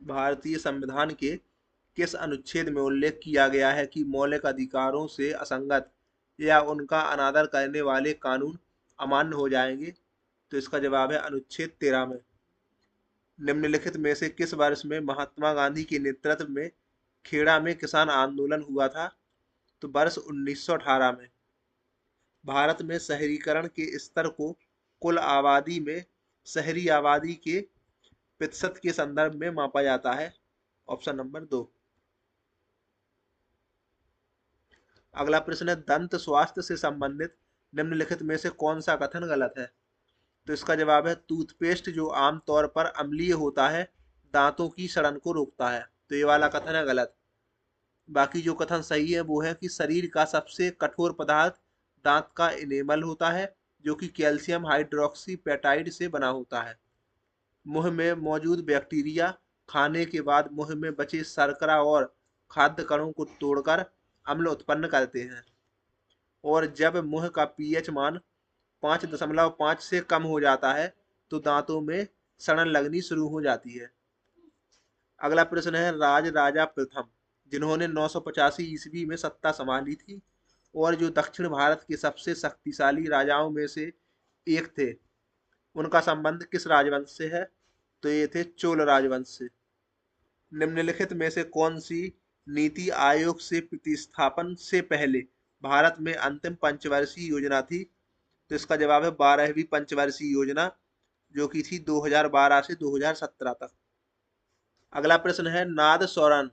भारतीय संविधान के किस अनुच्छेद में उल्लेख किया गया है कि मौलिक अधिकारों से असंगत या उनका अनादर करने वाले कानून अमान्य हो जाएंगे? तो इसका जवाब है अनुच्छेद 13 में। निम्नलिखित में से किस वर्ष में महात्मा गांधी के नेतृत्व में खेड़ा में किसान आंदोलन हुआ था? तो वर्ष 1918 में। भारत में शहरीकरण के स्तर को कुल आबादी में शहरी आबादी के प्रतिशत के संदर्भ में मापा जाता है। Option number 2। अगला प्रश्न है, दंत स्वास्थ्य से संबंधित निम्नलिखित में से कौन सा कथन गलत है? तो इसका जवाब है टूथपेस्ट जो आमतौर पर अम्लीय होता है दांतों की सड़न को रोकता है। तो ये वाला कथन है गलत। बाकी जो कथन सही है वो है कि शरीर का सबसे कठोर पदार्थ दांत का इनेमल होता है जो कि कैल्शियम हाइड्रोक्सी पेटाइड से बना होता है। मुंह में मौजूद बैक्टीरिया खाने के बाद मुंह में बचे शर्करा और खाद्य कणों को तोड़कर अम्ल उत्पन्न करते हैं, और जब मुंह का पीएच मान 5.5 से कम हो जाता है तो दांतों में सड़न लगनी शुरू हो जाती है। अगला प्रश्न है, राज राजा प्रथम जिन्होंने 985 ईस्वी में सत्ता संभाली थी और जो दक्षिण भारत के सबसे शक्तिशाली राजाओं में से एक थे, उनका संबंध किस राजवंश से है? तो ये थे चोल राजवंश से। निम्नलिखित में से कौन सी नीति आयोग से प्रतिस्थापन से पहले भारत में अंतिम पंचवर्षीय योजना थी? तो इसका जवाब है 12वीं पंचवर्षीय योजना, जो की थी 2012 से 2017 तक। अगला प्रश्न है, नाद स्वरण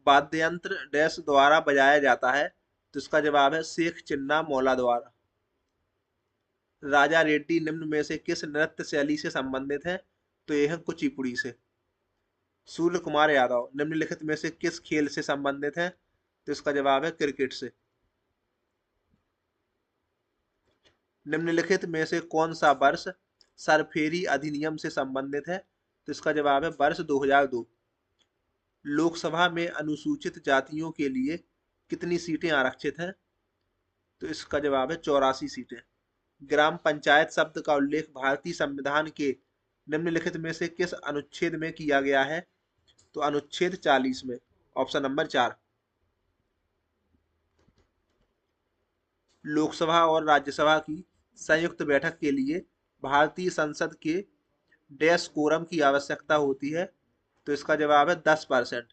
वाद्य यंत्र डैश द्वारा बजाया जाता है? तो इसका जवाब है शेख चिन्ना मौला द्वारा। राजा रेड्डी निम्न में से किस नृत्य शैली से संबंधित है? तो यह है कुचिपुड़ी से। सूर्य कुमार यादव निम्नलिखित में से किस खेल से संबंधित है? तो इसका जवाब है क्रिकेट से। निम्नलिखित में से कौन सा वर्ष सरफेरी अधिनियम से संबंधित है? तो इसका जवाब है वर्ष 2002। लोकसभा में अनुसूचित जातियों के लिए कितनी सीटें आरक्षित हैं? तो इसका जवाब है 84 सीटें। ग्राम पंचायत शब्द का उल्लेख भारतीय संविधान के निम्नलिखित में से किस अनुच्छेद में किया गया है? तो अनुच्छेद 40 में। Option number 4। लोकसभा और राज्यसभा की संयुक्त बैठक के लिए भारतीय संसद के डैश कोरम की आवश्यकता होती है? तो इसका जवाब है 10%।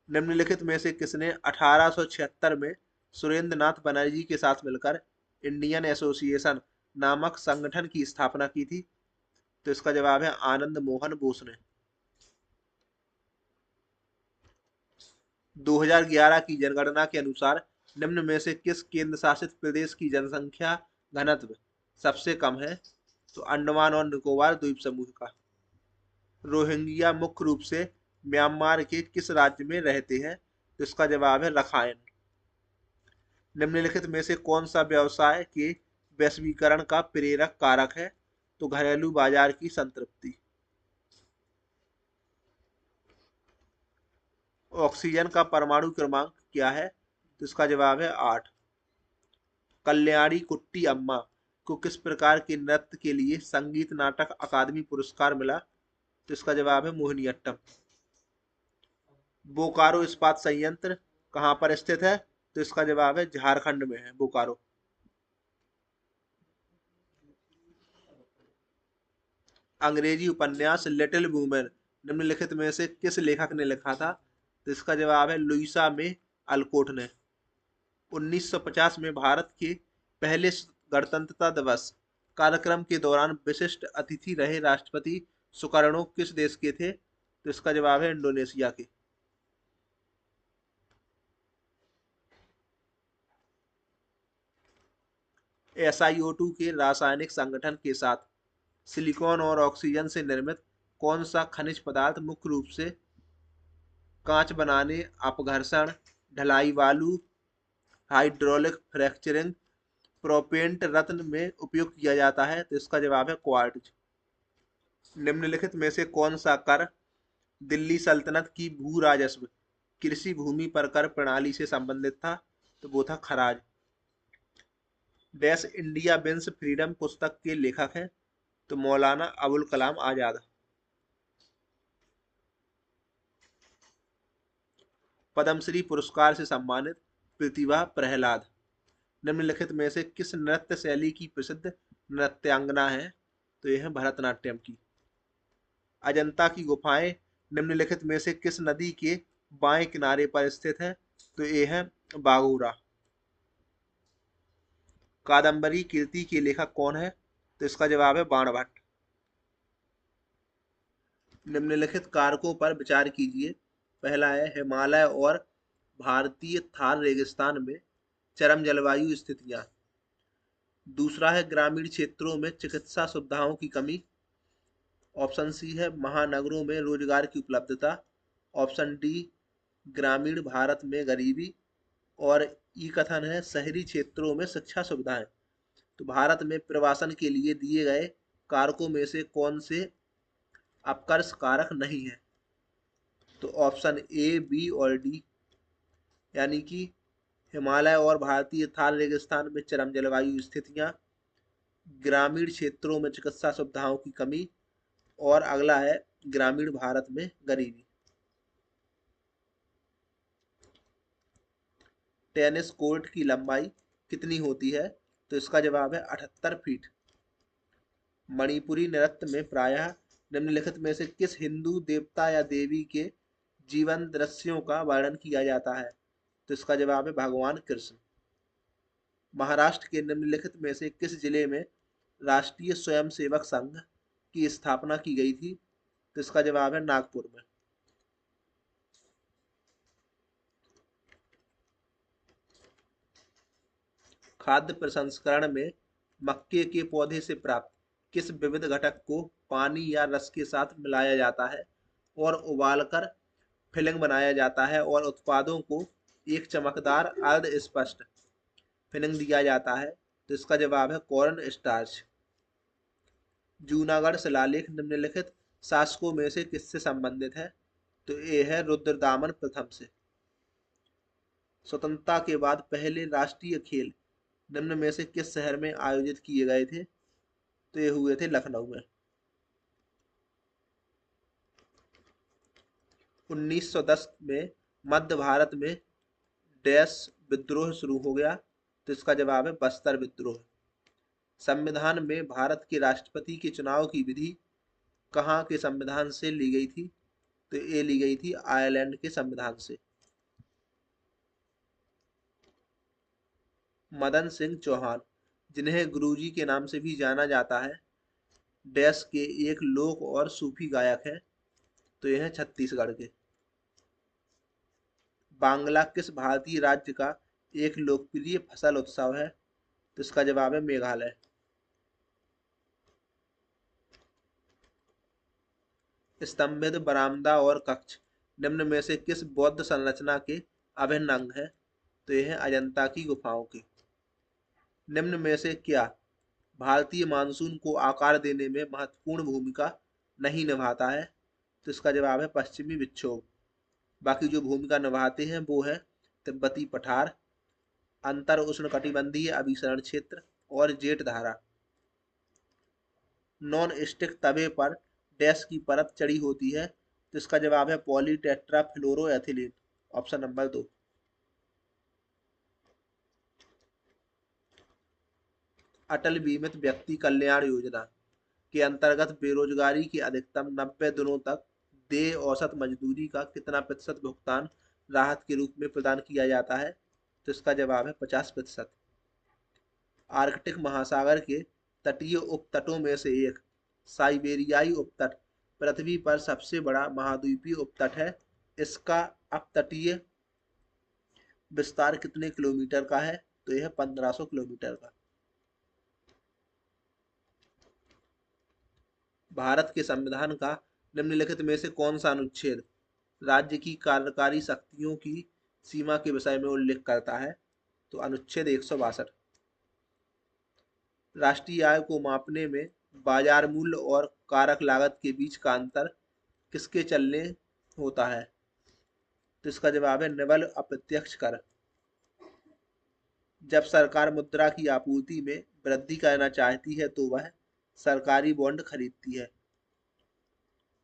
निम्नलिखित में से किसने 1876 में सुरेंद्र नाथ बनर्जी के साथ मिलकर इंडियन एसोसिएशन नामक संगठन की स्थापना की थी? तो इसका जवाब है आनंद मोहन बोस ने। 2011 की जनगणना के अनुसार निम्न में से किस केंद्र शासित प्रदेश की जनसंख्या घनत्व सबसे कम है? तो अंडमान और निकोबार द्वीप समूह का। रोहिंग्या मुख्य रूप से म्यांमार के किस राज्य में रहते हैं? तो इसका जवाब है रखाइन। निम्नलिखित में से कौन सा व्यवसाय के वैश्वीकरण का प्रेरक कारक है? तो घरेलू बाजार की संतृप्ति। ऑक्सीजन का परमाणु क्रमांक क्या है? तो इसका जवाब है 8। कल्याणी कुट्टी अम्मा को किस प्रकार के नृत्य के लिए संगीत नाटक अकादमी पुरस्कार मिला? तो इसका जवाब है मोहिनीअट्टम। बोकारो इस्पात संयंत्र कहाँ पर स्थित है? तो इसका जवाब है झारखंड में है बोकारो। अंग्रेजी उपन्यास लिटिल वुमेन निम्नलिखित में से किस लेखक ने लिखा था? तो इसका जवाब है लुइसा में अल्कोट ने। 1950 में भारत के पहले गणतंत्रता दिवस कार्यक्रम के दौरान विशिष्ट अतिथि रहे राष्ट्रपति सुकर्णो किस देश के थे? तो इसका जवाब है इंडोनेशिया के। SiO2 के रासायनिक संगठन के साथ सिलिकॉन और ऑक्सीजन से निर्मित कौन सा खनिज पदार्थ मुख्य रूप से कांच बनाने, अपघर्षण, ढलाई वालू, हाइड्रोलिक फ्रैक्चरिंग, प्रोपेंट रत्न में उपयोग किया जाता है? तो इसका जवाब है क्वार्ट्ज। निम्नलिखित में से कौन सा कर दिल्ली सल्तनत की भू राजस्व कृषि भूमि पर कर प्रणाली से संबंधित था? तो वो था खराज। डैश इंडिया विंस फ्रीडम पुस्तक के लेखक हैं? तो मौलाना अबुल कलाम आजाद। पद्मश्री पुरस्कार से सम्मानित प्रतिभा प्रहलाद निम्नलिखित में से किस नृत्य शैली की प्रसिद्ध नृत्यांगना है? तो यह है भरतनाट्यम की। अजंता की गुफाएं निम्नलिखित में से किस नदी के बाएं किनारे पर स्थित है? तो यह है बाघोरा। कादम्बरी कीर्ति के लेखक कौन है? तो इसका जवाब है बाणभट्ट। निम्नलिखित कारकों पर विचार कीजिए। पहला है हिमालय और भारतीय थार रेगिस्तान में चरम जलवायु स्थितियां। दूसरा है ग्रामीण क्षेत्रों में चिकित्सा सुविधाओं की कमी। ऑप्शन सी है महानगरों में रोजगार की उपलब्धता। ऑप्शन डी ग्रामीण भारत में गरीबी। और ई कथन है शहरी क्षेत्रों में शिक्षा सुविधाएं। तो भारत में प्रवासन के लिए दिए गए कारकों में से कौन से अपकर्ष कारक नहीं है? तो ऑप्शन ए, बी और डी, यानी कि हिमालय और भारतीय थार रेगिस्तान में चरम जलवायु स्थितियां, ग्रामीण क्षेत्रों में चिकित्सा सुविधाओं की कमी, और अगला है ग्रामीण भारत में गरीबी। टेनिस कोर्ट की लंबाई कितनी होती है? तो इसका जवाब है 78 फीट। मणिपुरी नृत्य में प्रायः निम्नलिखित में से किस हिंदू देवता या देवी के जीवन दृश्यों का वर्णन किया जाता है? तो इसका जवाब है भगवान कृष्ण। महाराष्ट्र के निम्नलिखित में से किस जिले में राष्ट्रीय स्वयंसेवक संघ की स्थापना की गई थी? तो इसका जवाब है नागपुर में। खाद्य प्रसंस्करण में मक्के के पौधे से प्राप्त किस विविध घटक को पानी या रस के साथ मिलाया जाता है और उबालकर फिलिंग बनाया जाता है और उत्पादों को एक चमकदार अर्ध स्पष्ट फिलिंग दिया जाता है? तो इसका जवाब है कॉर्न स्टार्च। जूनागढ़ शिलालेख निम्नलिखित शासकों में से किससे संबंधित है? तो ये है रुद्रदामन प्रथम से। स्वतंत्रता के बाद पहले राष्ट्रीय खेल निम्न में से किस शहर में आयोजित किए गए थे? तो ये हुए थे लखनऊ में। 1910 में मध्य भारत में डैश विद्रोह शुरू हो गया? तो इसका जवाब है बस्तर विद्रोह। संविधान में भारत के राष्ट्रपति के चुनाव की विधि कहाँ के संविधान से ली गई थी? तो ये ली गई थी आयरलैंड के संविधान से। मदन सिंह चौहान जिन्हें गुरुजी के नाम से भी जाना जाता है डैश के एक लोक और सूफी गायक है? तो यह है छत्तीसगढ़ के। बांग्ला किस भारतीय राज्य का एक लोकप्रिय फसल उत्सव है? तो इसका जवाब है मेघालय। स्तंभित बरामदा और कक्ष निम्न में से किस बौद्ध संरचना के अभिन्न अंग है? तो यह है अजंता की गुफाओं के। निम्न में से क्या भारतीय मानसून को आकार देने में महत्वपूर्ण भूमिका नहीं निभाता है? तो इसका जवाब है पश्चिमी विक्षोभ। बाकी जो भूमिका निभाते हैं वो है तिब्बती पठार, अंतर उष्णकटिबंधीय अभिसरण क्षेत्र और जेठ धारा। नॉन स्टिक तवे पर डैश की परत चढ़ी होती है? तो इसका जवाब है पॉलीटेट्राफ्लोरोएथिलीन। Option number 2। अटल बीमित व्यक्ति कल्याण योजना के अंतर्गत बेरोजगारी के अधिकतम 90 दिनों तक देय औसत मजदूरी का कितना प्रतिशत भुगतान राहत के रूप में प्रदान किया जाता है? तो इसका जवाब है 50%। आर्कटिक महासागर के तटीय उपतटों में से एक साइबेरियाई उपतट पृथ्वी पर सबसे बड़ा महाद्वीपीय उपतट है। इसका अपतटीय विस्तार कितने किलोमीटर का है? तो यह 1500 किलोमीटर का। भारत के संविधान का निम्नलिखित में से कौन सा अनुच्छेद राज्य की कार्यकारी शक्तियों की सीमा के विषय में उल्लेख करता है? तो अनुच्छेद 162। राष्ट्रीय आय को मापने में बाजार मूल्य और कारक लागत के बीच का अंतर किसके चलने होता है? तो इसका जवाब है निवल अप्रत्यक्ष कर। जब सरकार मुद्रा की आपूर्ति में वृद्धि करना चाहती है तो वह सरकारी बॉन्ड खरीदती है।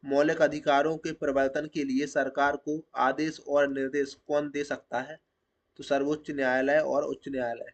मौलिक अधिकारों के प्रवर्तन के लिए सरकार को आदेश और निर्देश कौन दे सकता है? तो सर्वोच्च न्यायालय और उच्च न्यायालय।